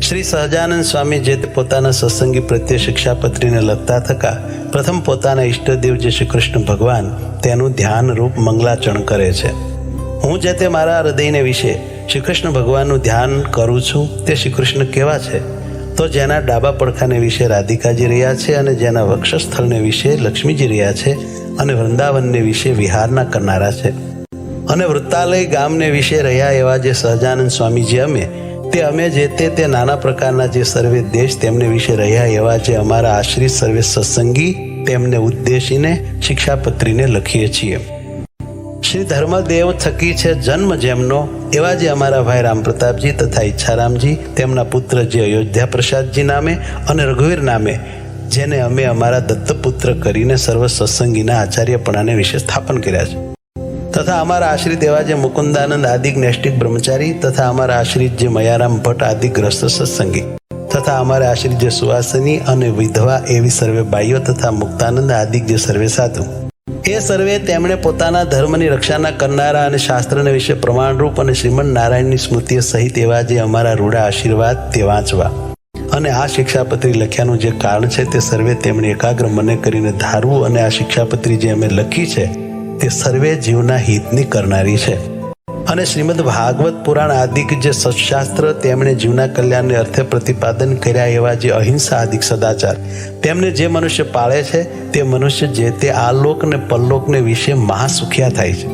શ્રી સહજાનંદ સ્વામી જે તે પોતાના સત્સંગી પ્રત્યે શિક્ષાપત્રીને લખતા થકા પ્રથમ પોતાના ઈષ્ટદેવ જે શ્રી કૃષ્ણ ભગવાન તેનું ધ્યાન રૂપ મંગલાચરણ કરે છે. હું જે તે મારા હૃદયને વિશે શ્રી કૃષ્ણ ભગવાનનું ધ્યાન કરું છું તે શ્રી કૃષ્ણ કેવા છે? તો જેના ડાબા પડખાને વિશે રાધિકાજી રહ્યા છે અને જેના વક્ષસ્થળને વિશે લક્ષ્મીજી રહ્યા છે અને વૃંદાવનને વિશે વિહારના કરનારા છે અને વૃત્તાલય ગામને વિશે રહ્યા એવા જે સહજાનંદ સ્વામીજી અમે જે તે નાના પ્રકારના જે સર્વે દેશ તેમને વિશે રહ્યા એવા જે અમારા આશ્રિત સર્વે સત્સંગી તેમને ઉદ્દેશીને શિક્ષાપત્રીને લખીએ છીએ. શ્રી ધર્મદેવ થકી છે જન્મ જેમનો એવા જે અમારા ભાઈ રામપ્રતાપજી તથા ઈચ્છારામજી તેમના પુત્ર જે અયોધ્યા પ્રસાદજી નામે અને રઘુવીર નામે જેને અમે અમારા દત્તપુત્ર કરીને સર્વ સત્સંગીના આચાર્યપણાને વિશે સ્થાપન કર્યા છે તથા અમારા આશ્રિત એવા જે મુકુંદાનંદ આદિક નૈષ્ટિક બ્રહ્મચારી તથા અમારા આશ્રિત જે મયારામ ભટ્ટ આદિ ગ્રસ્ત સત્સંગી તથા અમારા આશ્રિત જે સુવાસની અને વિધવા એવી સર્વે બાઈઓ તથા મુક્તાનંદ આદિક જે સર્વે સાધુ એ સર્વે તેમણે પોતાના ધર્મની રક્ષાના કરનારા અને શાસ્ત્રને વિશે પ્રમાણરૂપ અને શ્રીમદ નારાયણની સ્મૃતિઓ સહિત એવા જે અમારા રૂડા આશીર્વાદ તે વાંચવા અને આ શિક્ષાપત્રી લખ્યાનું જે કારણ છે તે સર્વે તેમણે એકાગ્ર મને કરીને ધારવું અને આ શિક્ષાપત્રી જે અમે લખી છે તે સર્વે જીવના હિતની કરનારી છે અને શ્રીમદ ભાગવત પુરાણ આદિક જે સત્શાસ્ત્ર તેમણે જીવના કલ્યાણને અર્થે પ્રતિપાદન કર્યા એવા જે અહિંસા આદિક સદાચાર તેમને જે મનુષ્ય પાળે છે તે મનુષ્ય જે તે આલોક ને પરલોકને વિશે મહાસુખિયા થાય છે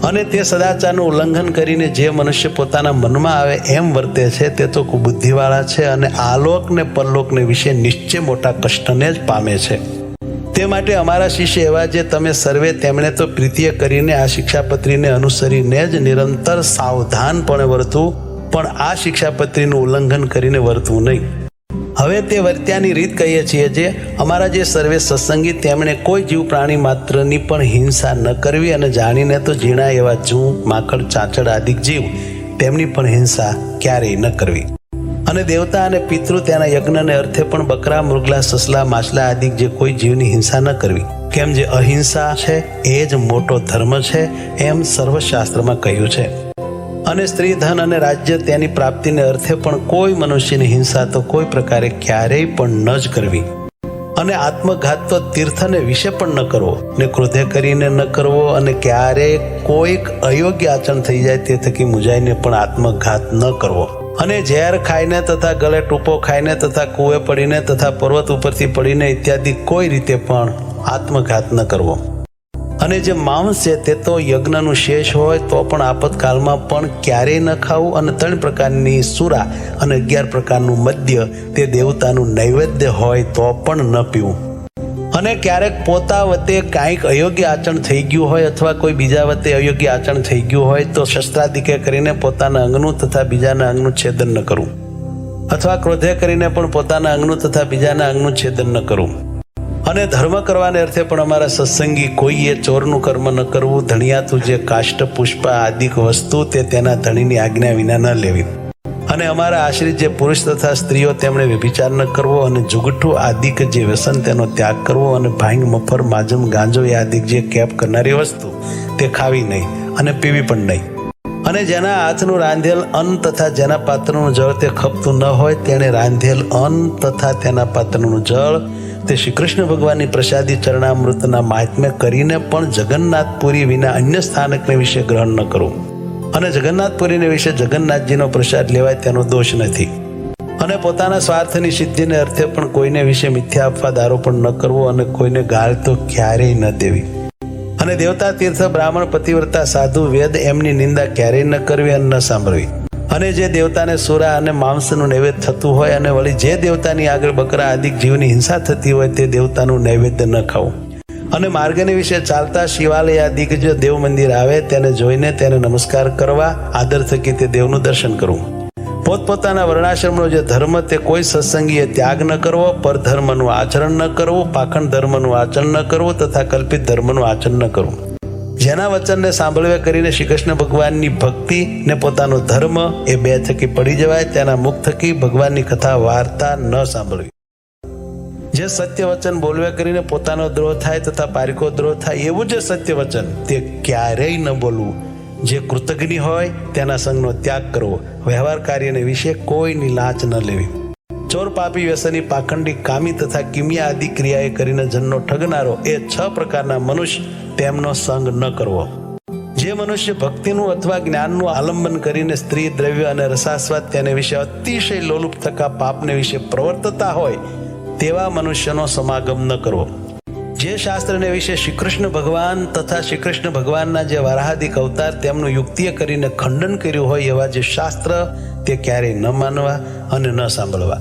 અને તે સદાચારનું ઉલ્લંઘન કરીને જે મનુષ્ય પોતાના મનમાં આવે એમ વર્તે છે તે તો કુબુદ્ધિવાળા છે અને આલોક ને પરલોકને વિશે નિશ્ચય મોટા કષ્ટને જ પામે છે. તે માટે અમારા શિષ્ય એવા જે તમે સર્વે તેમણે તો પ્રીતિય કરીને આ શિક્ષાપત્રીને અનુસરીને જ નિરંતર સાવધાનપણે વર્તવું પણ આ શિક્ષાપત્રીનું ઉલ્લંઘન કરીને વર્તવું નહીં. હવે તે વર્ત્યાની રીત કહીએ છીએ જે અમારા જે સર્વે સત્સંગી તેમણે કોઈ જીવ પ્રાણી માત્રની પણ હિંસા ન કરવી અને જાણીને તો ઝીણા એવા જૂ માકડ ચાંચડ આદિક જીવ તેમની પણ હિંસા ક્યારેય ન કરવી અને દેવતા અને પિતૃ તેના યજ્ઞને અર્થે પણ બકરા મૃગલા સસલા માછલા આદિ જે કોઈ જીવની હિંસા ન કરવી કેમ જે અહિંસા છે એ જ મોટો ધર્મ છે એમ સર્વશાસ્ત્રમાં કહ્યું છે. અને સ્ત્રી ધન અને રાજ્ય તેની પ્રાપ્તિને અર્થે પણ કોઈ મનુષ્યની હિંસા તો કોઈ પ્રકારે ક્યારેય પણ ન જ કરવી અને આત્મઘાત તો તીર્થને વિશે પણ ન કરવો ને ક્રોધે કરીને ન કરવો અને ક્યારેય કોઈક અયોગ્ય આચરણ થઈ જાય તે થકી મુજાઈને પણ આત્મઘાત ન કરવો અને ઝેર ખાઈને તથા ગળે ટૂંપો ખાઈને તથા કૂએ પડીને તથા પર્વત ઉપરથી પડીને ઇત્યાદિ કોઈ રીતે પણ આત્મઘાત ન કરવો અને જે માંસ છે તે તો યજ્ઞનું શેષ હોય તો પણ આપતકાળમાં પણ ક્યારેય ન ખાવું અને 3 પ્રકારની સુરા અને 11 પ્રકારનું મદ્ય તે દેવતાનું નૈવેદ્ય હોય તો પણ ન પીવું અને ક્યારેક પોતા વતે કાંઈક અયોગ્ય આચરણ થઈ ગયું હોય અથવા કોઈ બીજા વતે અયોગ્ય આચરણ થઈ ગયું હોય તો શસ્ત્રાદિકે કરીને પોતાના અંગનું તથા બીજાના અંગનું છેદન ન કરવું અથવા ક્રોધે કરીને પણ પોતાના અંગનું તથા બીજાના અંગનું છેદન ન કરવું અને ધર્મ કરવાને અર્થે પણ અમારા સત્સંગી કોઈએ ચોરનું કર્મ ન કરવું ધણિયાતું જે કાષ્ટ પુષ્પ આદિક વસ્તુ તે તેના ધણીની આજ્ઞા વિના ન લેવી અને અમારા આશ્રિત જે પુરુષ તથા સ્ત્રીઓ તેમણે વ્યભિચાર ન કરવો અને જુગઠું આદિક જે વ્યસન તેનો ત્યાગ કરવો અને ભાંગ મફર માજમ ગાંજો એ આદિક જે કેપ કરનારી વસ્તુ તે ખાવી નહીં અને પીવી પણ નહીં અને જેના હાથનું રાંધેલ અન્ન તથા જેના પાત્રનું જળ તે ખપતું ન હોય તેણે રાંધેલ અન્ન તથા તેના પાત્રનું જળ તે શ્રી કૃષ્ણ ભગવાનની પ્રસાદી ચરણામૃતના મહાત્મ્ય કરીને પણ જગન્નાથપુરી વિના અન્ય સ્થાનકને વિશે ગ્રહણ ન કરવું અને જગન્નાથપુરીને વિશે જગન્નાથજીનો પ્રસાદ લેવાય તેનો દોષ નથી અને પોતાના સ્વાર્થની સિદ્ધિને અર્થે પણ કોઈને વિશે મિથ્યા અપવાદ આરોપણ ન કરવો અને કોઈને ગાળ તો ક્યારેય ન દેવી અને દેવતા તીર્થ બ્રાહ્મણ પતિવ્રતા સાધુ વેદ એમની નિંદા ક્યારેય ન કરવી અને ન સાંભળવી અને જે દેવતાને સુરા અને માંસનું નૈવેદ્ય થતું હોય અને વળી જે દેવતાની આગળ બકરા આદિક જીવની હિંસા થતી હોય તે દેવતાનું નૈવેદ્ય ન ખાવું અને માર્ગને વિશે ચાલતા શિવાલય આદિક જે દેવ મંદિર આવે તેને જોઈને તેને નમસ્કાર કરવા આદર થકી તે દેવનું દર્શન કરવું પોતપોતાના વર્ણાશ્રમનો જે ધર્મ તે કોઈ સત્સંગીએ ત્યાગ ન કરવો પરધર્મનું આચરણ ન કરવું પાખંડ ધર્મનું આચરણ ન કરવું તથા કલ્પિત ધર્મનું આચરણ ન કરવું જેના વચનને સાંભળવે કરીને શ્રી કૃષ્ણ ભગવાનની ભક્તિ ને પોતાનો ધર્મ એ બે થકી પડી જવાય તેના મુખ થકી ભગવાનની કથા વાર્તા ન સાંભળવી જે સત્ય વચન બોલવે કરીને પોતાનો દ્રોહ થાય તથા પારિકો દ્રોહ થાય એવું જે સત્ય વચન તે ક્યારેય ન બોલવું જે કૃતજ્ઞ હોય તેના સંગનો ત્યાગ કરવો, વ્યવહાર કાર્યને વિશે કોઈની લાંચ ન લેવી. ચોર, પાપી, વ્યસની, પાખંડી, કામી તથા કિમિયા આદિ ક્રિયાએ કરીને જનનો ઠગનારો એ 6 પ્રકારના મનુષ્ય, તેમનો સંગ ન કરવો. જે મનુષ્ય ભક્તિનું અથવા જ્ઞાનનું આલંબન કરીને સ્ત્રી, દ્રવ્ય અને રસાસ્વાદ તેને વિશે અતિશય લોલુપ થકા પાપને વિશે પ્રવર્તતા હોય તેવા મનુષ્યનો સમાગમ ન કરવો. જે શાસ્ત્રને વિશે શ્રી કૃષ્ણ ભગવાન તથા શ્રી કૃષ્ણ ભગવાનના જે વારાહાદિક અવતાર તેમનું યુક્તિએ કરીને ખંડન કર્યું હોય એવા જે શાસ્ત્ર તે ક્યારેય ન માનવા અને ન સાંભળવા.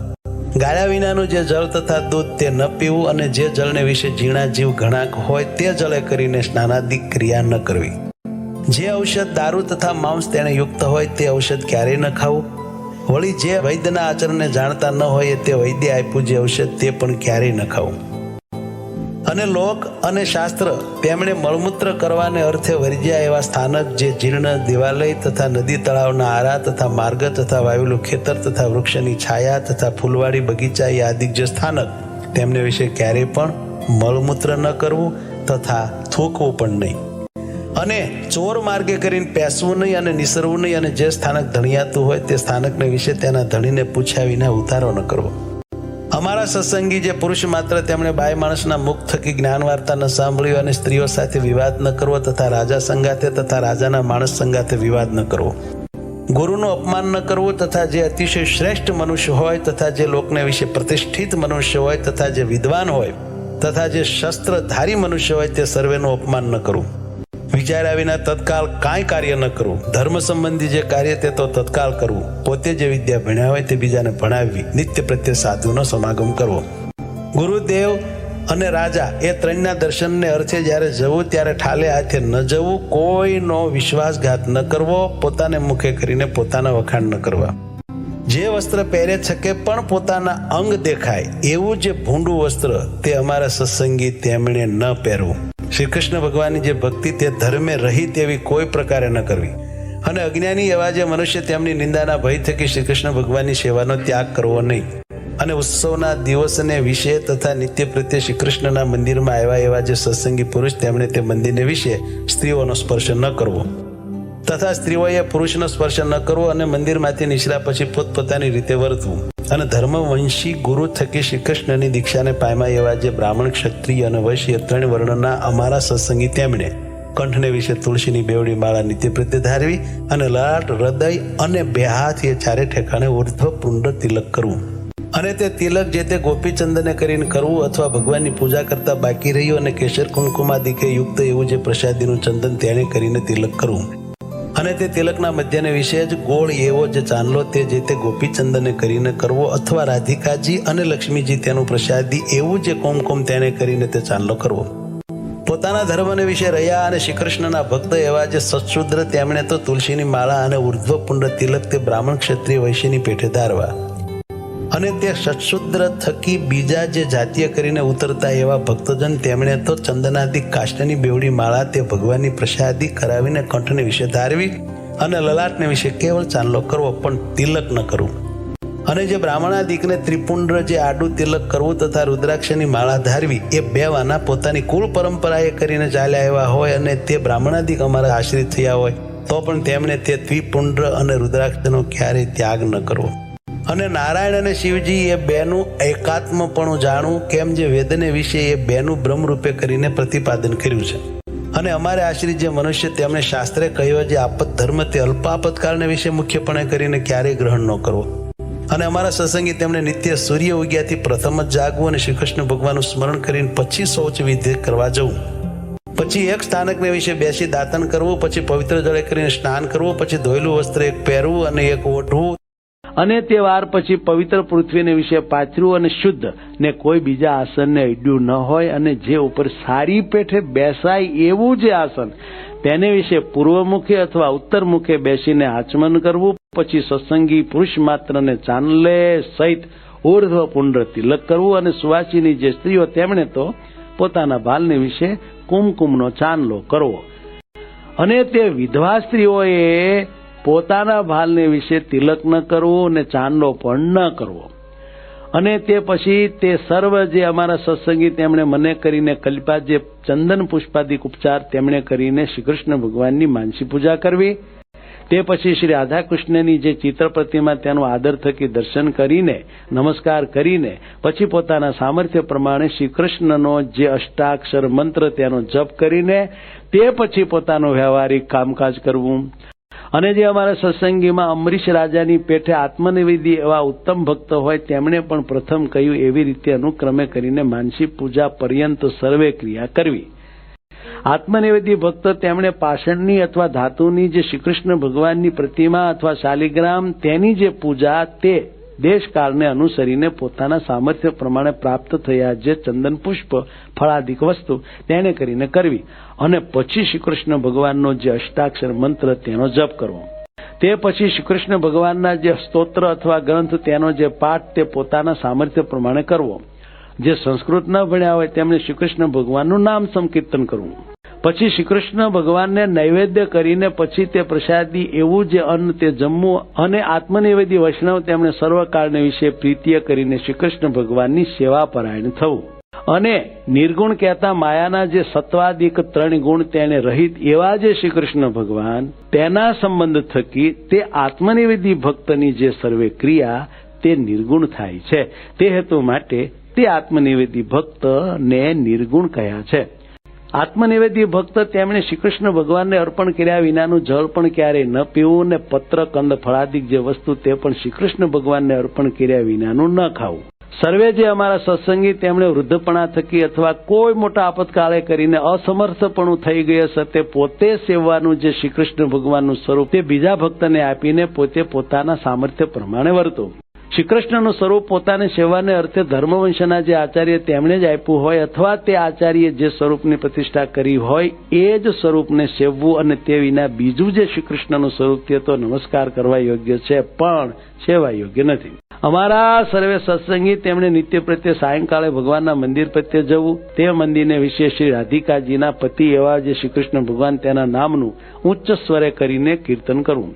ગાળ્યા વિનાનું જે જળ તથા દૂધ તે ન પીવું અને જે જળને વિશે ઝીણા જીવ ઘણાક હોય તે જળે કરીને સ્નાનાદિક ક્રિયા ન કરવી. જે ઔષધ, દારૂ તથા માંસ તેને યુક્ત હોય તે ઔષધ ક્યારેય ન ખાવું. વળી જે વૈદ્યના આચરણને જાણતા ન હોય તે વૈદ્ય આપ્યું જે ઔષધ તે પણ ક્યારેય ન ખાવું. અને લોક અને શાસ્ત્ર તેમણે મળમૂત્ર કરવાને અર્થે વર્જ્યા એવા સ્થાનક જે જીર્ણ દેવાલય તથા નદી તળાવના આરા તથા માર્ગ તથા વાવેલું ખેતર તથા વૃક્ષની છાયા તથા ફૂલવાડી બગીચા એ આદિક જે સ્થાનક તેમને વિશે ક્યારેય પણ મળમૂત્ર ન કરવું તથા થૂકવું પણ નહીં. અને ચોર માર્ગે કરીને પેસવું નહીં અને નિસરવું નહીં. અને જે સ્થાનક ધણિયાતું હોય તે સ્થાનકને વિશે તેના ધણીને પૂછ્યા વિના ઉતારો ન કરવો. અમારા સત્સંગી જે પુરુષ માત્ર તેમણે બાય માણસના મુખ થકી જ્ઞાન વાર્તા ન સાંભળ્યું અને સ્ત્રીઓ સાથે વિવાદ ન કરવો તથા રાજા સંગાથે તથા રાજાના માણસ સંગાથે વિવાદ ન કરવો. ગુરુનું અપમાન ન કરવું તથા જે અતિશય શ્રેષ્ઠ મનુષ્ય હોય તથા જે લોકને વિશે પ્રતિષ્ઠિત મનુષ્ય હોય તથા જે વિદ્વાન હોય તથા જે શસ્ત્રધારી મનુષ્ય હોય તે સર્વેનું અપમાન ન કરવું. વિચાર્યા વિના તત્કાળ કાંઈ કાર્ય ન કરવું. ધર્મ સંબંધી જે કાર્ય તે તો તત્કાળ કરવું. પોતે જે વિદ્યા ભણ્યા હોય તે બીજાને ભણાવવી. નિત્ય પ્રત્યે સાધુનો સમાગમ કરવો. ગુરુદેવ અને રાજા એ ત્રણના દર્શનને અર્થે જ્યારે જવું ત્યારે ઠાલે હાથે ન જવું. કોઈનો વિશ્વાસઘાત ન કરવો. પોતાને મુખે કરીને પોતાના વખાણ ન કરવા. જે વસ્ત્ર પહેરે છકે પણ પોતાના અંગ દેખાય એવું જે ભૂંડું વસ્ત્ર તે અમારા સત્સંગી તેમણે ન પહેરવું. શ્રી કૃષ્ણ ભગવાનની જે ભક્તિ તે ધર્મે રહી તેવી કોઈ પ્રકારે ન કરવી. અને અજ્ઞાની એવા જે મનુષ્ય તેમની નિંદાના ભય થકી શ્રી કૃષ્ણ ભગવાનની સેવાનો ત્યાગ કરવો નહીં. અને ઉત્સવના દિવસને વિશે તથા નિત્ય પ્રત્યે શ્રી કૃષ્ણના મંદિરમાં આવ્યા એવા જે સત્સંગી પુરુષ તેમણે તે મંદિરને વિશે સ્ત્રીઓનો સ્પર્શ ન કરવો તથા સ્ત્રીઓએ પુરુષનો સ્પર્શ ન કરવો. અને મંદિરમાંથી નીકળ્યા પછી પોતપોતાની રીતે વર્તવું. અને ધર્મવંશી ગુરુ થકી શ્રી કૃષ્ણની દીક્ષાને પામ્યા એવા જે બ્રાહ્મણ, ક્ષત્રિય અને વૈશ્ય 3 વર્ણના અમારા સત્સંગી તેમણે કંઠને વિશે તુલસીની બેવડી માળા નિત્ય પ્રત્યે ધારવી અને લલાટ, હૃદય અને 2 હાથ એ ચારે ઠેકાણે ઉર્ધ્વ પુંડ તિલક કરવું. અને તે તિલક જે તે ગોપીચંદને કરીને કરવું અથવા ભગવાનની પૂજા કરતા બાકી રહ્યું અને કેસર કુમકુમાદિકે યુક્ત એવું જે પ્રસાદીનું ચંદન તેણે કરીને તિલક કરવું. અને તે તિલકના મધ્યને વિશે જ ગોળ એવો જે ચાંદલો તે જે તે ગોપીચંદને કરીને કરવો અથવા રાધિકાજી અને લક્ષ્મીજી તેનું પ્રસાદી એવું જે કુમકુમ તેને કરીને તે ચાંદલો કરવો. પોતાના ધર્મને વિશે રહ્યા અને શ્રી કૃષ્ણના ભક્ત એવા જે સત્શુદ્ર તેમણે તો તુલસીની માળા અને ઉર્ધ્વ પુંડ તિલક તે બ્રાહ્મણ, ક્ષત્રિય, વૈશ્યની પેઠે ધારવા. અને તે સત્શુદ્ર થકી બીજા જે જાતીય કરીને ઉતરતા એવા ભક્તજન તેમણે તો ચંદનાદિક કાષ્ટની બેવડી માળા તે ભગવાનની પ્રસાદી કરાવીને કંઠને વિશે ધારવી અને લલાટને વિશે કેવળ ચાંદલો કરવો પણ તિલક ન કરવું. અને જે બ્રાહ્મણાદિકને ત્રિપુંડ્ર જે આડું તિલક કરવું તથા રુદ્રાક્ષની માળા ધારવી એ 2 વાના પોતાની કુળ પરંપરાએ કરીને ચાલ્યા આવ્યા હોય અને તે બ્રાહ્મણાદિક અમારા આશ્રિત થયા હોય તો પણ તેમણે તે ત્રિપુંડ્ર અને રુદ્રાક્ષનો ક્યારેય ત્યાગ ન કરવો. અને નારાયણ અને શિવજી એ 2નું એકાત્મપણું જાણવું કેમ જે વેદને વિશે એ 2નું બ્રહ્મ રૂપે કરીને પ્રતિપાદન કર્યું છે. અને અમારે આશ્રિત જે મનુષ્ય તેમણે શાસ્ત્રે કહ્યો જે આપત ધર્મ તે અલ્પ આપતકાળને વિશે મુખ્યપણે કરીને ક્યારેય ગ્રહણ ન કરવો. અને અમારા સત્સંગી તેમણે નિત્ય સૂર્ય ઉગ્યાથી પ્રથમ જ જાગવું અને શ્રી કૃષ્ણ ભગવાનનું સ્મરણ કરીને પછી શૌચ વિધિ કરવા જવું. પછી એક સ્થાનકને વિશે બેસી દાતન કરવું, પછી પવિત્ર જળે કરીને સ્નાન કરવું, પછી ધોયેલું વસ્ત્ર એક પહેરવું અને એક ઓઢવું અને તે વાર પછી પવિત્ર પૃથ્વીને વિશે પાથર્યું અને શુદ્ધ ને કોઈ બીજા આસનને અડ્યું ન હોય અને જે ઉપર સારી પેઠે બેસાય એવું જે આસન તેને વિશે પૂર્વમુખે અથવા ઉત્તરમુખે બેસીને આચમન કરવું. પછી સત્સંગી પુરુષ માત્રને ચાંદલે સહિત ઉર્ધ્વ પુંડ તિલક કરવું. અને સુવાસીની જે સ્ત્રીઓ તેમણે તો પોતાના ભાલને વિશે કુમકુમનો ચાંદલો કરવો. અને તે વિધવા સ્ત્રીઓએ પોતાના ભાલને વિશે તિલક ન કરવો અને ચાંદલો પણ ન કરવો. અને તે પછી તે સર્વ જે અમારા સત્સંગી તેમણે મને કરીને કલ્પ્યા જે ચંદન પુષ્પાદિક ઉપચાર તેમણે કરીને શ્રી કૃષ્ણ ભગવાનની માનસી પૂજા કરવી. તે પછી શ્રી રાધા કૃષ્ણની જે ચિત્ર પ્રતિમા તેનું આદર થકી દર્શન કરીને નમસ્કાર કરીને પછી પોતાના સામર્થ્ય પ્રમાણે શ્રી કૃષ્ણનો જે અષ્ટાક્ષર મંત્ર તેનો જપ કરીને તે પછી પોતાનું વ્યવહારિક કામકાજ કરવું. અને જે અમારા સત્સંગીમાં અમરીશ રાજાની પેઠે આત્મનિવેદી એવા ઉત્તમ ભક્ત હોય તેમણે પણ પ્રથમ કહ્યું એવી રીતે અનુક્રમે કરીને માનસી પૂજા પર્યંત સર્વે ક્રિયા કરવી. આત્મનિવેદી ભક્ત તેમણે પાષાણની અથવા ધાતુની જે શ્રીકૃષ્ણ ભગવાનની પ્રતિમા અથવા શાલિગ્રામ તેની જે પૂજા તે દેશકાળને અનુસરીને પોતાના સામર્થ્ય પ્રમાણે પ્રાપ્ત થયા જે ચંદન પુષ્પ ફળાદિક વસ્તુ તેને કરીને કરવી. અને પછી શ્રીકૃષ્ણ ભગવાનનો જે અષ્ટાક્ષર મંત્ર તેનો જપ કરવો. તે પછી શ્રીકૃષ્ણ ભગવાનના જે સ્તોત્ર અથવા ગ્રંથ તેનો જે પાઠ તે પોતાના સામર્થ્ય પ્રમાણે કરવો. જે સંસ્કૃત ન ભણ્યા હોય તેમણે શ્રીકૃષ્ણ ભગવાનનું નામ સંકીર્તન કરવું. પછી શ્રીકૃષ્ણ ભગવાનને નૈવેદ્ય કરીને પછી તે પ્રસાદી એવું જે અન્ન તે જમવું. અને આત્મનિવેદી વૈષ્ણવ તેમણે સર્વકાળને વિશે પ્રીતિય કરીને શ્રીકૃષ્ણ ભગવાનની સેવા પરાયણ થવું. અને નિર્ગુણ કહેતા માયાના જે સત્વાદિક 3 ગુણ તેને રહિત એવા જે શ્રીકૃષ્ણ ભગવાન તેના સંબંધ થકી તે આત્મનિવેદી ભક્તની જે સર્વે ક્રિયા તે નિર્ગુણ થાય છે. તે હેતુ માટે તે આત્મનિવેદી ભક્તને નિર્ગુણ કહ્યા છે. આત્મનિવેદી ભક્ત તેમણે શ્રીકૃષ્ણ ભગવાનને અર્પણ કર્યા વિનાનું જળ પણ ક્યારેય ન પીવું ને પત્ર કંદ ફળાદિક જે વસ્તુ તે પણ શ્રીકૃષ્ણ ભગવાનને અર્પણ કર્યા વિનાનું ન ખાવું. સર્વે જે અમારા સત્સંગી તેમણે વૃદ્ધપણા થકી અથવા કોઈ મોટા આપતકાળે કરીને અસમર્થપણું થઈ ગયે છે તે પોતે સેવવાનું જે શ્રીકૃષ્ણ ભગવાનનું સ્વરૂપ તે બીજા ભક્તને આપીને પોતે પોતાના સામર્થ્ય પ્રમાણે વર્તો. શ્રીકૃષ્ણનું સ્વરૂપ પોતાની સેવાને અર્થે ધર્મવંશના જે આચાર્ય તેમણે જ આપ્યું હોય અથવા તે આચાર્ય જે સ્વરૂપની પ્રતિષ્ઠા કરી હોય એ જ સ્વરૂપને સેવવું અને તે વિના બીજું જે શ્રીકૃષ્ણનું સ્વરૂપ તે તો નમસ્કાર કરવા યોગ્ય છે પણ સેવા યોગ્ય નથી. અમારા સર્વે સત્સંગી તેમણે નિત્ય પ્રત્યે સાયંકાળે ભગવાનના મંદિર પ્રત્યે જવું. તે મંદિરને વિશે શ્રી રાધિકાજીના પતિ એવા જે શ્રીકૃષ્ણ ભગવાન તેના નામનું ઉચ્ચ સ્વરે કરીને કીર્તન કરવું.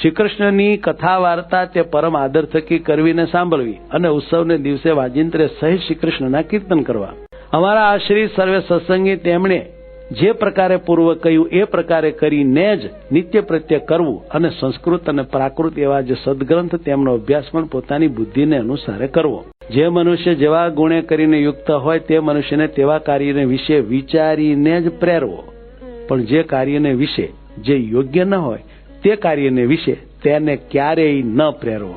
શ્રીકૃષ્ણની કથા વાર્તા તે પરમ આદર થકી કરવીને સાંભળવી અને ઉત્સવને દિવસે વાજિંત્રે સહિત શ્રીકૃષ્ણના કીર્તન કરવા. અમારા આશ્રિત સર્વે સત્સંગી તેમણે જે પ્રકારે પૂર્વ કહ્યું એ પ્રકારે કરીને જ નિત્ય પ્રત્યે કરવું અને સંસ્કૃત અને પ્રાકૃત એવા જે સદગ્રંથ તેમનો અભ્યાસ પણ પોતાની બુદ્ધિને અનુસારે કરવો. જે મનુષ્ય જેવા ગુણે કરીને યુક્ત હોય તે મનુષ્યને તેવા કાર્યને વિશે વિચારીને જ પ્રેરવો. પણ જે કાર્યને વિશે જે યોગ્ય ન હોય તે કાર્યને વિશે તેને ક્યારેય ન પ્રેરવો.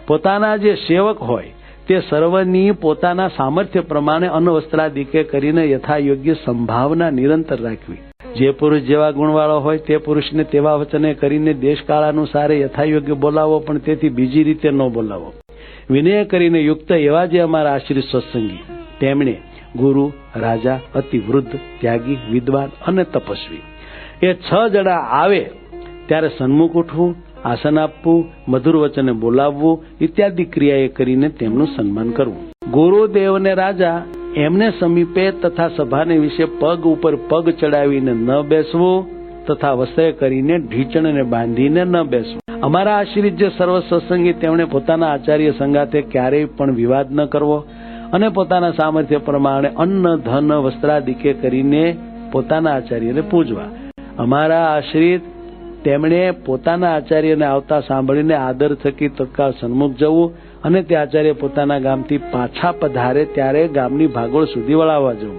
પોતાના જે સેવક હોય તે સર્વની પોતાના સામર્થ્ય પ્રમાણે અન્નવસ્ત્રાદિકે કરીને યથાયોગ્ય સંભાવના નિરંતર રાખવી. જે પુરુષ જેવા ગુણવાળો હોય તે પુરુષને તેવા વચને કરીને દેશકાળ અનુસારે યથાયોગ્ય બોલાવો પણ તેથી બીજી રીતે ન બોલાવો. વિનય કરીને યુક્ત એવા જે અમારા આશ્રિત સત્સંગી તેમણે ગુરુ, રાજા, અતિ વૃદ્ધ, ત્યાગી, વિદ્વાન અને તપસ્વી એ 6 જણા આવે ત્યારે સન્મુખ ઉઠવું, આસન આપવું, મધુર વચને બોલાવવું ઇત્યાદિ ક્રિયાએ કરીને તેમનું સન્માન કરવું. ગુરુદેવને રાજા એમને સમીપે તથા સભાને વિશે પગ ઉપર પગ ચડાવીને ન બેસવું તથા વસ્ત્રે કરીને ઢીચણને બાંધીને ન બેસવું. અમારા આશ્રિત જે સર્વ સત્સંગી તેમણે પોતાના આચાર્ય સંગાથે ક્યારેય પણ વિવાદ ન કરવો અને પોતાના સામર્થ્ય પ્રમાણે અન્ન, ધન, વસ્ત્રાદિકે કરીને પોતાના આચાર્યને પૂજવા. અમારા આશ્રિત તેમણે પોતાના આચાર્યને આવતા સાંભળીને આદર થકી તત્કાળ સન્મુખ જવું અને તે આચાર્ય પોતાના ગામથી પાછા પધારે ત્યારે ગામની ભાગોળ સુધી વળાવવા જવું.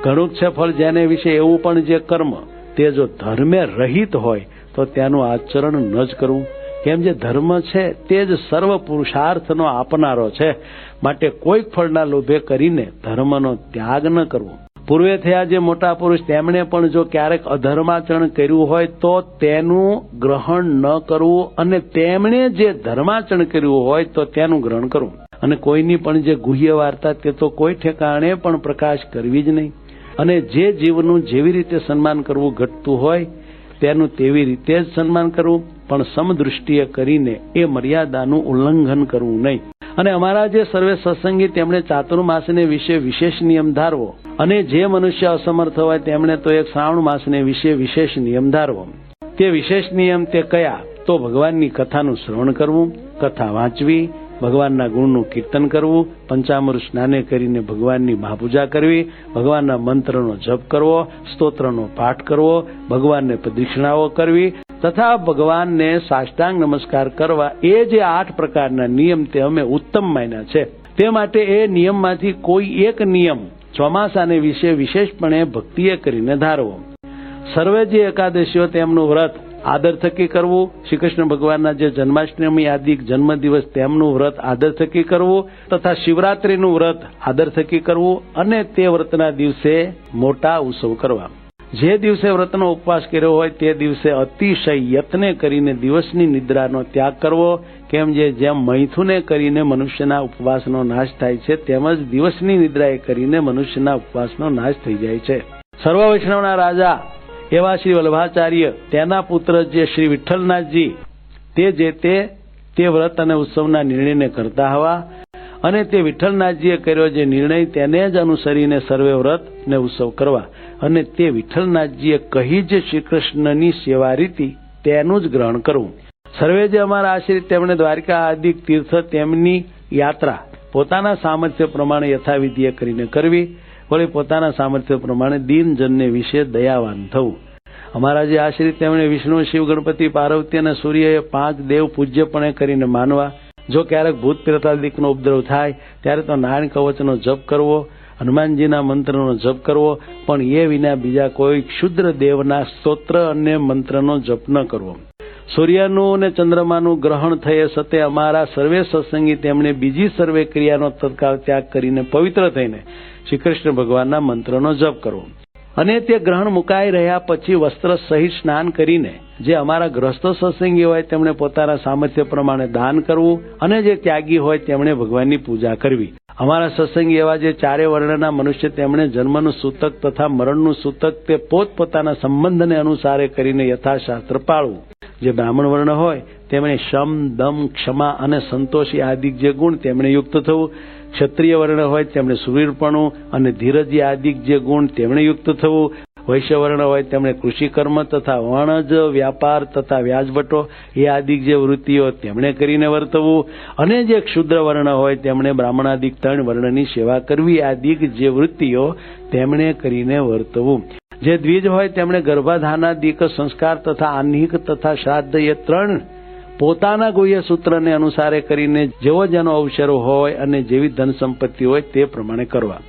ઘણું છે ફળ જેને વિશે એવું પણ જે કર્મ તે જો ધર્મે રહિત હોય તો તેનું આચરણ ન જ કરવું. કેમ જે ધર્મ છે તે જ સર્વ પુરુષાર્થનો આપનારો છે. માટે કોઈક ફળના લોભે કરીને ધર્મનો ત્યાગ ન કરવો. પૂર્વે થયા જે મોટા પુરુષ તેમણે પણ જો ક્યારેક અધર્માચરણ કર્યું હોય તો તેનું ગ્રહણ ન કરવું અને તેમણે જે ધર્માચરણ કર્યું હોય તો તેનું ગ્રહણ કરવું. અને કોઈની પણ જે ગુહ્ય વાર્તા તે તો કોઈ ઠેકાણે પણ પ્રકાશ કરવી જ નહીં. અને જે જીવનું જેવી રીતે સન્માન કરવું ઘટતું હોય તેનું તેવી રીતે જ સન્માન કરવું પણ સમદૃષ્ટિએ કરીને એ મર્યાદાનું ઉલ્લંઘન કરવું નહીં. અને અમારા જે સર્વે સત્સંગી તેમણે ચાતુર્માસને વિશે વિશેષ નિયમ ધારવો અને જે મનુષ્ય અસમર્થ હોય તેમણે તો એક શ્રાવણ માસને વિશે વિશેષ નિયમ ધારવો. તે વિશેષ નિયમ તે કયા તો ભગવાનની કથાનું શ્રવણ કરવું, કથા વાંચવી, ભગવાનના ગુણનું કીર્તન કરવું, પંચામૃત સ્નાને કરીને ભગવાનની મહાપૂજા કરવી, ભગવાનના મંત્રનો જપ કરવો, સ્તોત્રનો પાઠ કરવો, ભગવાનને પ્રદક્ષિણાઓ કરવી તથા ભગવાનને સાષ્ટાંગ નમસ્કાર કરવા, એ જે 8 પ્રકારના નિયમ તે અમે ઉત્તમ માન્યા છે. તે માટે એ નિયમમાંથી કોઈ એક નિયમ ચોમાસાને વિશે વિશેષપણે ભક્તિએ કરીને ધારવો. સર્વે જે એકાદશીઓ તેમનું વ્રત આદર થકી કરવું, શ્રી કૃષ્ણ ભગવાનના જે જન્માષ્ટમી આદિ જન્મદિવસ તેમનું વ્રત આદર થકી કરવું તથા શિવરાત્રીનું વ્રત આદર થકી કરવું અને તે વ્રતના દિવસે મોટા ઉત્સવ કરવા. જે દિવસે વ્રતનો ઉપવાસ કર્યો હોય તે દિવસે અતિશય યત્ને કરીને દિવસની નિદ્રાનો ત્યાગ કરવો. કેમ જેમ મૈથુને કરીને મનુષ્યના ઉપવાસનો નાશ થાય છે તેમજ દિવસની નિદ્રાએ કરીને મનુષ્યના ઉપવાસનો નાશ થઈ જાય છે. સર્વ વૈષ્ણવના રાજા એવા શ્રી વલ્લભાચાર્ય તેના પુત્ર જે શ્રી વિઠ્ઠલનાથજી તે વ્રત અને ઉત્સવના નિર્ણયને કરતા હવા અને તે વિઠ્ઠલનાથજીએ કર્યો જે નિર્ણય તેને જ અનુસરીને સર્વે વ્રત ને ઉત્સવ કરવા અને તે વિઠ્ઠલનાથજીએ કહી જે શ્રી કૃષ્ણની સેવા રીતિ તેનું જ ગ્રહણ કરવું. સર્વે જે અમારા આશ્રિત તેમણે દ્વારિકા આદિ તીર્થ તેમની યાત્રા પોતાના સામર્થ્ય પ્રમાણે યથાવિધિએ કરીને કરવી. વળી પોતાના સામર્થ્ય પ્રમાણે દીનજનને વિશે દયાવાન થવું. અમારા જે આશ્રિત તેમણે વિષ્ણુ, શિવ, ગણપતિ, પાર્વતી અને સૂર્ય એ 5 દેવ પૂજ્યપણે કરીને માનવા. જો ક્યારેક ભૂત પ્રેતાદિકનો ઉપદ્રવ થાય ત્યારે તો નારાયણ કવચનો જપ કરવો, હનુમાનજીના મંત્રનો જપ કરવો, પણ એ વિના બીજા કોઈ ક્ષુદ્ર દેવના સ્તોત્ર અને મંત્રનો જપ ન કરવો. સૂર્યનું અને ચંદ્રમાનું ગ્રહણ થયે સતે અમારા સર્વે સત્સંગી તેમણે બીજી સર્વે ક્રિયાનો તત્કાળ ત્યાગ કરીને પવિત્ર થઈને શ્રી કૃષ્ણ ભગવાનના મંત્રનો જપ કરવો. અને તે ગ્રહણ મુકાઈ રહ્યા પછી વસ્ત્ર સહિત સ્નાન કરીને જે અમારા ગ્રસ્તો સત્સંગી હોય તેમણે પોતાના સામર્થ્ય પ્રમાણે દાન કરવું અને જે ત્યાગી હોય તેમણે ભગવાનની પૂજા કરવી. અમારા સત્સંગી એવા જે 4 વર્ણના મનુષ્ય તેમણે જન્મનું સૂતક તથા મરણનું સૂતક તે પોતપોતાના સંબંધને અનુસારે કરીને યથાશાસ્ત્ર પાળવું. જે બ્રાહ્મણ વર્ણ હોય તેમણે શમ, દમ, ક્ષમા અને સંતોષી આદિ જે ગુણ તેમણે યુક્ત થવું. ક્ષત્રિય વર્ણ હોય તેમણે સુવીરપણું અને ધીરજી આદિ જે ગુણ તેમણે યુક્ત થવું. વૈશ્ય વર્ણ હોય તેમણે કૃષિકર્મ તથા વણજ, વ્યાપાર તથા વ્યાજવટો એ આદિ જે વૃત્તિઓ તેમણે કરીને વર્તવું. અને જે ક્ષુદ્ર વર્ણ હોય તેમણે બ્રાહ્મણાદિક 3 વર્ણની સેવા કરવી આદિ જે વૃત્તિઓ તેમણે કરીને વર્તવું. જે દ્વિજ હોય તેમણે ગર્ભાધાનાદિક સંસ્કાર તથા આહ્નિક તથા શ્રાદ્ધ એ 3 પોતાના ગુહ્ય સૂત્રને અનુસારે કરીને જેવો જેનો અવસરો હોય અને જેવી ધન સંપત્તિ હોય તે પ્રમાણે કરવા.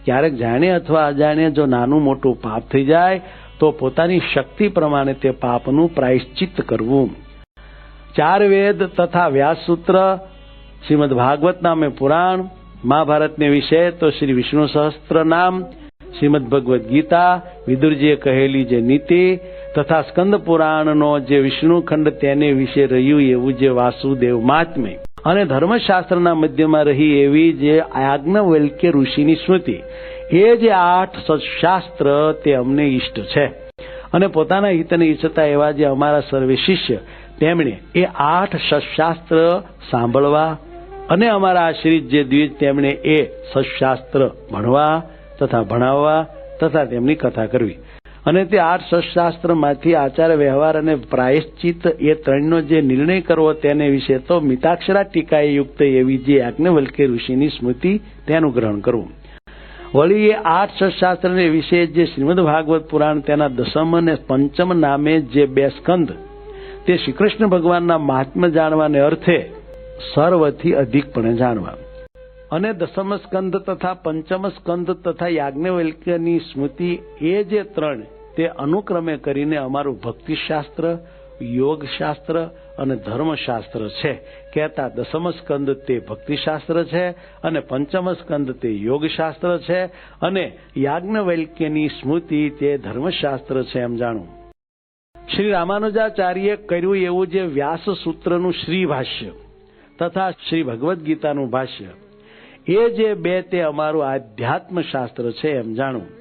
ક્યારેક જાણે અથવા અજાણે જો નાનું મોટું પાપ થઈ જાય તો પોતાની શક્તિ પ્રમાણે તે પાપનું પ્રાયશ્ચિત્ત કરવું. 4 વેદ તથા વ્યાસસૂત્ર, શ્રીમદ ભાગવત નામે પુરાણ, મહાભારતને વિશે તો શ્રી વિષ્ણુ સહસ્ત્ર નામ, શ્રીમદ ભગવદ્ ગીતા, વિદુરજીએ કહેલી જે નીતિ તથા સ્કંદ પુરાણનો જે વિષ્ણુ ખંડ તેને વિશે રહ્યું એવું જે વાસુદેવ મહાત્મ્ય અને ધર્મશાસ્ત્રના મધ્યમાં રહી એવી જે યાજ્ઞવલ્ક્ય ઋષિની સ્મૃતિ એ જે 8 સત્શાસ્ત્ર તે અમને ઈષ્ટ છે. અને પોતાના હિતને ઈચ્છતા એવા જે અમારા સર્વે શિષ્ય તેમણે એ 8 સત્શાસ્ત્ર સાંભળવા અને અમારા આશ્રિત જે દ્વિજ તેમણે એ સત્શાસ્ત્ર ભણવા તથા ભણાવવા તથા તેમની કથા કરવી. અને તે 8 સત્શાસ્ત્રમાંથી આચાર વ્યવહાર અને પ્રાયશ્ચિત એ 3નો જે નિર્ણય કરવો તેને વિશે તો મિતાક્ષરા ટીકાએ યુક્ત એવી જે યાજ્ઞવલ્ક્ય ઋષિની સ્મૃતિ તેનું ગ્રહણ કરવું. વળી એ 8 સત્શાસ્ત્રને વિશે જે શ્રીમદ ભાગવત પુરાણ તેના 10મ અને 5મ નામે જે 2 સ્કંદ તે શ્રી કૃષ્ણ ભગવાનના મહાત્મ્ય જાણવાને અર્થે સર્વથી અધિકપણે જાણવા. અને 10મ સ્કંદ તથા 5મ સ્કંદ તથા યાજ્ઞવલ્ક્યની સ્મૃતિ એ જે 3 તે અનુક્રમે કરીને અમારું ભક્તિશાસ્ત્ર, યોગશાસ્ત્ર અને ધર્મશાસ્ત્ર છે. કહેતા 10મ સ્કંદ તે ભક્તિશાસ્ત્ર છે અને 5મ સ્કંદ તે યોગશાસ્ત્ર છે અને યાજ્ઞવલ્ક્યની સ્મૃતિ તે ધર્મશાસ્ત્ર છે એમ જાણવું. શ્રી રામાનુજાચાર્યે કર્યું એવું જે વ્યાસ સૂત્રનું શ્રી ભાષ્ય તથા શ્રી ભગવદ્ ગીતાનું ભાષ્ય એ જે 2 તે અમારું આધ્યાત્મ શાસ્ત્ર છે એમ જાણવું.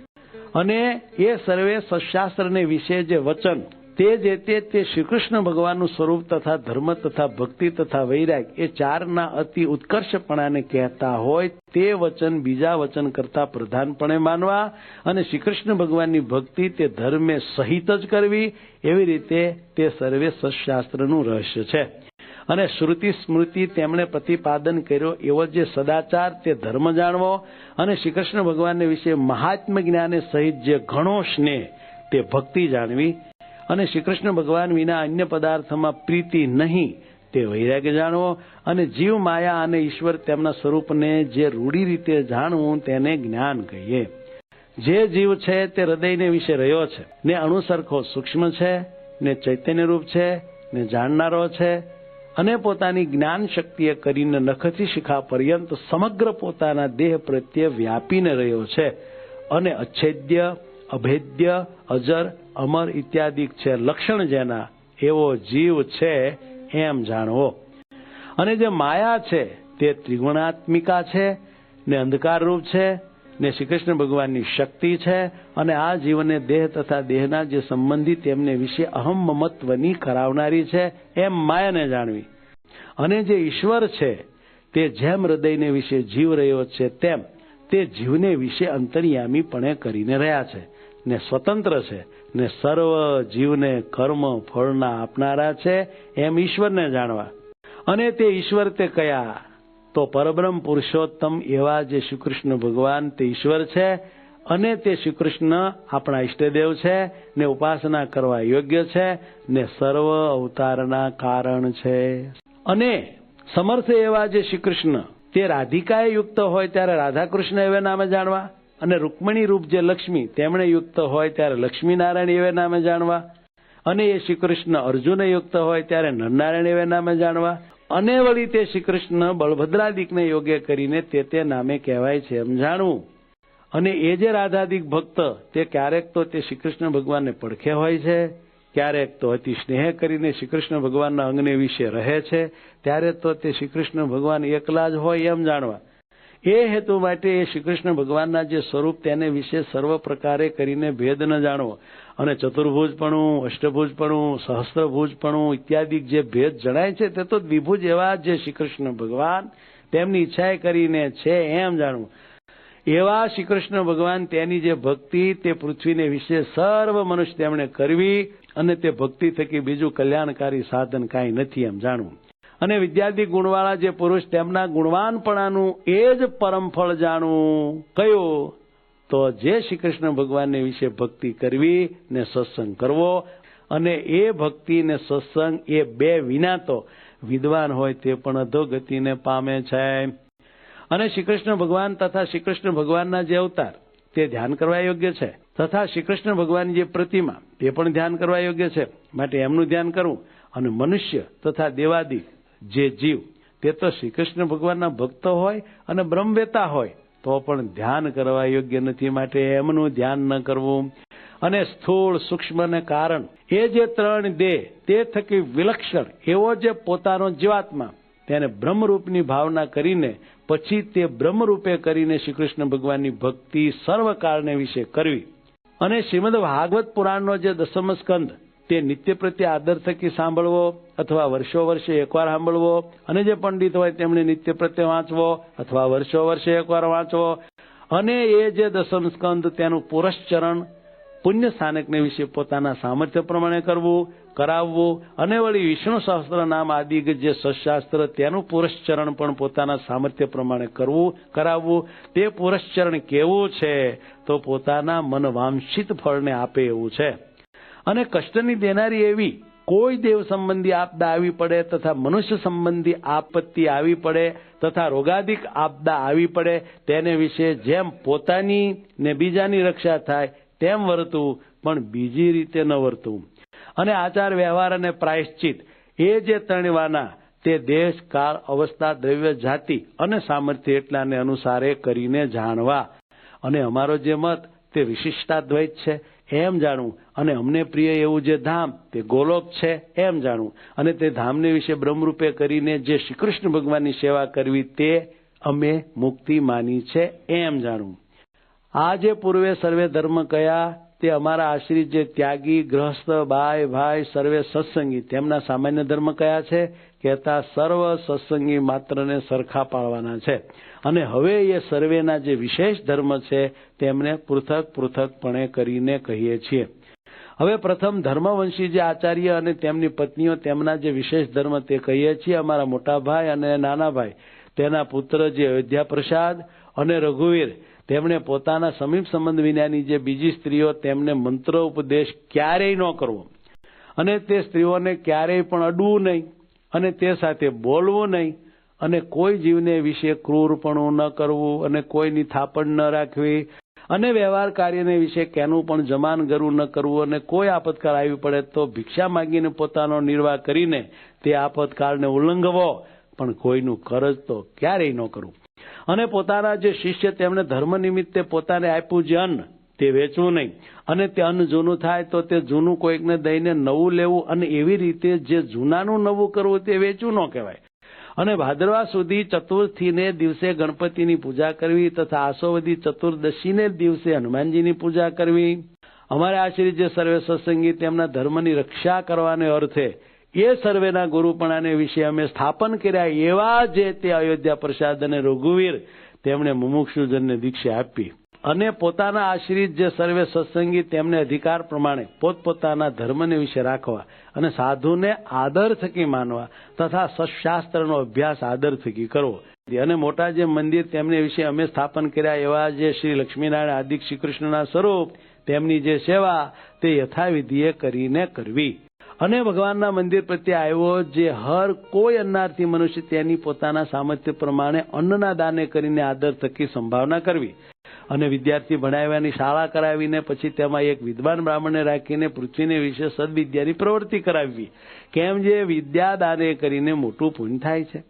અને એ સર્વે સત્શાસ્ત્રને વિશે જે વચન તે જે તે શ્રી કૃષ્ણ ભગવાનનું સ્વરૂપ તથા ધર્મ તથા ભક્તિ તથા વૈરાગ એ 4ના અતિ ઉત્કર્ષપણાને કહેતા હોય તે વચન બીજા વચન કરતા પ્રધાનપણે માનવા અને શ્રી કૃષ્ણ ભગવાનની ભક્તિ તે ધર્મે સહિત જ કરવી. એવી રીતે તે સર્વે સત્શાસ્ત્રનું રહસ્ય છે. અને શ્રુતિ સ્મૃતિ તેમણે પ્રતિપાદન કર્યો એવો જે સદાચાર તે ધર્મ જાણવો, અને શ્રી કૃષ્ણ ભગવાનને વિશે મહાત્મ્ય જ્ઞાને સહિત જે ઘણો સ્નેહ તે ભક્તિ જાણવી, અને શ્રી કૃષ્ણ ભગવાન વિના અન્ય પદાર્થમાં પ્રીતિ નહીં તે વૈરાગ્ય જાણવો, અને જીવ માયા અને ઈશ્વર તેમના સ્વરૂપને જે રૂઢી રીતે જાણવું તેને જ્ઞાન કહીએ. જે જીવ છે તે હૃદયને વિશે રહ્યો છે ને અણુસરખો સૂક્ષ્મ છે ને ચૈતન્યરૂપ છે ને જાણનારો છે, અને પોતાની જ્ઞાન શક્તિએ કરીને નખથી શિખા પર્યંત સમગ્ર પોતાના દેહ પ્રત્યે વ્યાપીને રહ્યો છે, અને અચ્છેદ્ય અભેદ્ય અજર અમર ઇત્યાદિ છે લક્ષણ જેના એવો જીવ છે એમ જાણવો. અને જે માયા છે તે ત્રિગુણાત્મિકા છે ને અંધકારરૂપ છે ને શ્રી કૃષ્ણ ભગવાનની શક્તિ છે, અને આ જીવને દેહ તથા દેહના જે સંબંધી તેમને વિશે અહમ મમત્વની કરાવનારી છે એમ માયાને જાણવી. અને જે ઈશ્વર છે તે જેમ હૃદયને વિશે જીવ રહ્યો છે તેમ તે જીવને વિશે અંતર્યામીપણે કરીને રહ્યા છે ને સ્વતંત્ર છે ને સર્વ જીવને કર્મ ફળના આપનારા છે એમ ઈશ્વરને જાણવા. અને તે ઈશ્વર તે કયા? તો પરબ્રહ્મ પુરુષોત્તમ એવા જે શ્રી કૃષ્ણ ભગવાન તે ઈશ્વર છે, અને તે શ્રી કૃષ્ણ આપણા ઈષ્ટદેવ છે ને ઉપાસના કરવા યોગ્ય છે ને સર્વ અવતારના કારણ છે. અને સમર્થ એવા જે શ્રી કૃષ્ણ તે રાધિકાએ યુક્ત હોય ત્યારે રાધાકૃષ્ણ એવે નામે જાણવા, અને રૂકમણી રૂપ જે લક્ષ્મી તેમણે યુક્ત હોય ત્યારે લક્ષ્મીનારાયણ એવે નામે જાણવા, અને એ શ્રી કૃષ્ણ અર્જુને યુક્ત હોય ત્યારે નરનારાયણ એવે નામે જાણવા, અને વળી તે શ્રી કૃષ્ણ બળભદ્રાદિકને યોગ્ય કરીને તે નામે કહેવાય છે એમ જાણવું. અને એ જે રાધાદિક ભક્ત તે ક્યારેક તો તે શ્રી કૃષ્ણ ભગવાનને પડખે હોય છે, ક્યારેક તો અતિ સ્નેહ કરીને શ્રી કૃષ્ણ ભગવાનના અંગને વિશે રહે છે, ત્યારે તો તે શ્રી કૃષ્ણ ભગવાન એકલા જ હોય એમ જાણવા. એ હેતુ માટે એ શ્રી કૃષ્ણ ભગવાનના જે સ્વરૂપ તેને વિશે સર્વ પ્રકારે કરીને ભેદ ન જાણવો, અને ચતુર્ભુજપણું, અષ્ટભુજપણું, સહસ્ત્રભુજપણું ઇત્યાદિ જે ભેદ જણાય છે તે તો દ્વિભુજ એવા જે શ્રી કૃષ્ણ ભગવાન તેમની ઈચ્છાએ કરીને છે એમ જાણવું. એવા શ્રી કૃષ્ણ ભગવાન તેની જે ભક્તિ તે પૃથ્વીને વિશે સર્વ મનુષ્ય તેમણે કરવી, અને તે ભક્તિ થકી બીજું કલ્યાણકારી સાધન કાંઈ નથી એમ જાણવું. અને વિદ્યાર્થી ગુણવાળા જે પુરુષ તેમના ગુણવાનપણાનું એ જ પરમ ફળ જાણવું. કયું? તો જે શ્રી કૃષ્ણ ભગવાનને વિશે ભક્તિ કરવી ને સત્સંગ કરવો, અને એ ભક્તિ ને સત્સંગ એ બે વિના તો વિદ્વાન હોય તે પણ અધોગતિને પામે છે. અને શ્રી કૃષ્ણ ભગવાન તથા શ્રી કૃષ્ણ ભગવાનના જે અવતાર તે ધ્યાન કરવા યોગ્ય છે, તથા શ્રી કૃષ્ણ ભગવાનની જે પ્રતિમા તે પણ ધ્યાન કરવા યોગ્ય છે, માટે એમનું ધ્યાન કરવું. અને મનુષ્ય તથા દેવાદિ જે જીવ તે તો શ્રી કૃષ્ણ ભગવાનના ભક્ત હોય અને બ્રહ્મવેતા હોય તો પણ ધ્યાન કરવા યોગ્ય નથી, માટે એમનું ધ્યાન ન કરવું. અને સ્થૂળ સૂક્ષ્મ ને કારણ એ જે ત્રણ દેહ તે થકી વિલક્ષણ એવો જે પોતાનો જીવાત્મા તેને બ્રહ્મરૂપની ભાવના કરીને પછી તે બ્રહ્મરૂપે કરીને શ્રી કૃષ્ણ ભગવાનની ભક્તિ સર્વકાળને વિશે કરવી. અને શ્રીમદ ભાગવત પુરાણનો જે દસમ સ્કંદ તે નિત્ય પ્રત્યે આદર થકી સાંભળવો, અથવા વર્ષો વર્ષે એકવાર સાંભળવો, અને જે પંડિત હોય તેમણે નિત્ય પ્રત્યે વાંચવો અથવા વર્ષો વર્ષે એકવાર વાંચવો. અને એ જે દસમ સ્કંદ તેનું પુરશ્ચરણ પુણ્ય સ્થાનકને વિશે પોતાના સામર્થ્ય પ્રમાણે કરવું, કરાવવું. અને વળી વિષ્ણુ સહસ્ત્ર નામ આદિ જે સશાસ્ત્ર તેનું પુરશ્ચરણ પણ પોતાના સામર્થ્ય પ્રમાણે કરવું, કરાવવું. તે પુરશ્ચરણ કેવું છે? તો પોતાના મન વાંછિત ફળને આપે એવું છે. અને કષ્ટની દેનારી એવી કોઈ દેવ સંબંધી આપદા આવી પડે, તથા મનુષ્ય સંબંધી આપત્તિ આવી પડે, તથા રોગાદિક આપદા આવી પડે, તેને વિશે જેમ પોતાની ને બીજાની રક્ષા થાય તેમ વર્તવું, પણ બીજી રીતે ન વર્તવું. અને આચાર વ્યવહાર અને પ્રાયશ્ચિત એ જે ત્રણવાના તે દેશ કાળ અવસ્થા દ્રવ્ય જાતિ અને સામર્થ્ય એટલાને અનુસારે કરીને જાણવા. અને અમારો જે મત તે વિશિષ્ટાદ્વૈત છે એમ જાણવું. અને અમને પ્રિય એવું જે ધામ તે ગોલોક છે એમ જાણવું. અને તે ધામને વિશે બ્રહ્મરૂપે કરીને જે શ્રી કૃષ્ણ ભગવાનની સેવા કરવી તે અમે મુક્તિ માની છે એમ જાણવું. આ જે પૂર્વે સર્વે ધર્મ કયા તે અમારા આશ્રિત જે ત્યાગી, ગ્રહસ્થ, બાય, ભાઈ, સર્વે સત્સંગી તેમના સામાન્ય ધર્મ કયા છે? કહેતા સર્વ સત્સંગી માત્રને સરખા પાડવાના છે. અને હવે એ સર્વેના જે વિશેષ ધર્મ છે તેમને પૃથક પૃથકપણે કરીને કહીએ છીએ. હવે પ્રથમ ધર્મવંશી જે આચાર્ય અને તેમની પત્નીઓ તેમના જે વિશેષ ધર્મ તે કહીએ છીએ. અમારા મોટા ભાઈ અને નાના ભાઈ તેના પુત્ર જે અયોધ્યા પ્રસાદ અને રઘુવીર તેમણે પોતાના સમીપ સંબંધ વિનાની જે બીજી સ્ત્રીઓ તેમને મંત્ર ઉપદેશ ક્યારેય ન કરવો અને તે સ્ત્રીઓને ક્યારેય પણ અડવું નહીં અને તે સાથે બોલવું નહીં અને કોઈ જીવને વિશે ક્રૂરપણું ન કરવું અને કોઈની થાપણ ન રાખવી અને વ્યવહાર કાર્યને વિશે કેનું પણ જમાન ગરું ન કરવું અને કોઈ આપતકાળ આવી પડે તો ભિક્ષા માંગીને પોતાનો નિર્વાહ કરીને તે આપતકાળને ઉલ્લંઘવો, પણ કોઈનું કરજ તો ક્યારેય ન કરવું. અને પોતાના જે શિષ્ય તેમણે ધર્મ નિમિત્તે પોતાને આપ્યું જે અન્ન તે વેચવું નહીં અને તે અન્ન જૂનું થાય તો તે જૂનું કોઈકને દઈને નવું લેવું અને એવી રીતે જે જૂનાનું નવું કરવું તે વેચવું ન કહેવાય. અને ભાદરવા સુધી ચતુર્થીને દિવસે ગણપતિની પૂજા કરવી તથા આસોવદી ચતુર્દશીને દિવસે હનુમાનજીની પૂજા કરવી. અમારે આશ્રિત જે સર્વે સત્સંગી તેમના ધર્મની રક્ષા કરવાને અર્થે એ સર્વેના ગુરુપણાને વિશે અમે સ્થાપન કર્યા એવા જે તે અયોધ્યા પ્રસાદ અને રઘુવીર તેમણે મુમુક્ષુજનને દીક્ષા આપી. અને પોતાના આશ્રિત જે સર્વે સત્સંગી તેમને અધિકાર પ્રમાણે પોતપોતાના ધર્મને વિશે રાખવા અને સાધુને આદર થકી માનવા તથા સત્શાસ્ત્રનો અભ્યાસ આદર થકી કરવો. અને મોટા જે મંદિર તેમને વિશે અમે સ્થાપન કર્યા એવા જે શ્રી લક્ષ્મીનારાયણ આદિ શ્રી કૃષ્ણના સ્વરૂપ તેમની જે સેવા તે યથાવિધિએ કરીને કરવી. અને ભગવાનના મંદિર પ્રત્યે આવ્યો જે હર કોઈ અન્નાર્થી મનુષ્ય તેની પોતાના સામર્થ્ય પ્રમાણે અન્નના દાને કરીને આદર થકી સંભાવના કરવી. અને વિદ્યાર્થી ભણાવ્યાની શાળા કરાવીને પછી તેમાં એક વિદ્વાન બ્રાહ્મણને રાખીને પૃથ્વીને વિશે સદવિદ્યાની પ્રવૃત્તિ કરાવવી. કેમ જે વિદ્યા દાને કરીને મોટું પુણ્ય થાય છે.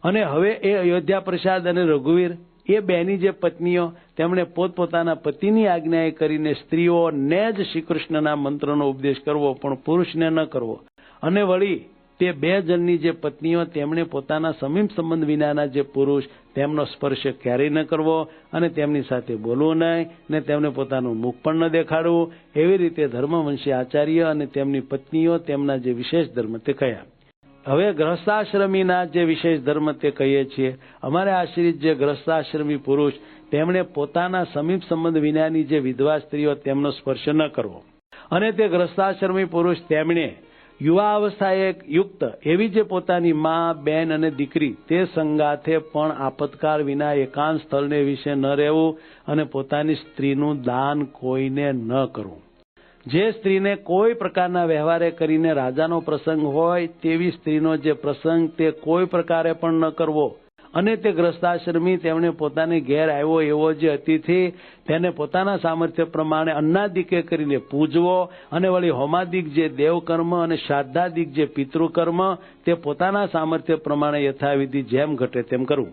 અને હવે એ અયોધ્યા પ્રસાદ અને રઘુવીર એ બેની જે પત્નીઓ તેમણે પોતપોતાના પતિની આજ્ઞાએ કરીને સ્ત્રીઓને જ શ્રી કૃષ્ણના મંત્રનો ઉપદેશ કરવો પણ પુરુષને ન કરવો. અને વળી તે બે જણની જે પત્નીઓ તેમણે પોતાના સમીપ સંબંધ વિનાના જે પુરુષ તેમનો સ્પર્શ ક્યારેય ન કરવો અને તેમની સાથે બોલવું નહીં ને તેમને પોતાનું મુખ પણ ન દેખાડવું. એવી રીતે ધર્મવંશી આચાર્ય અને તેમની પત્નીઓ તેમના જે વિશેષ ધર્મ તે કયા. હવે ગ્રહસ્થાશ્રમીના જે વિશેષ ધર્મ તે કહીએ છીએ. અમારે આશ્રિત જે ગ્રહસ્થાશ્રમી પુરુષ તેમણે પોતાના સમીપ સંબંધ વિનાની જે વિધવા સ્ત્રીઓ તેમનો સ્પર્શ ન કરવો. અને તે ગ્રહસ્થાશ્રમી પુરુષ તેમણે યુવા અવસ્થાએ યુક્ત એવી જે પોતાની મા, બેન અને દીકરી તે સંગાથે પણ આપતકાળ વિના એકાંત સ્થળને વિશે ન રહેવું અને પોતાની સ્ત્રીનું દાન કોઈને ન કરવું. જે સ્ત્રીને કોઈ પ્રકારના વ્યવહારે કરીને રાજાનો પ્રસંગ હોય તેવી સ્ત્રીનો જે પ્રસંગ તે કોઈ પ્રકારે પણ ન કરવો. અને તે ગ્રસ્તાશ્રમી તેમણે પોતાને ઘેર આવ્યો એવો જે અતિથિ તેને પોતાના સામર્થ્ય પ્રમાણે અન્નાદિકે કરીને પૂજવો. અને વળી હોમાદિક જે દેવકર્મ અને શ્રાદ્ધાદિક જે પિતૃકર્મ તે પોતાના સામર્થ્ય પ્રમાણે યથાવિધિ જેમ ઘટે તેમ કરવું.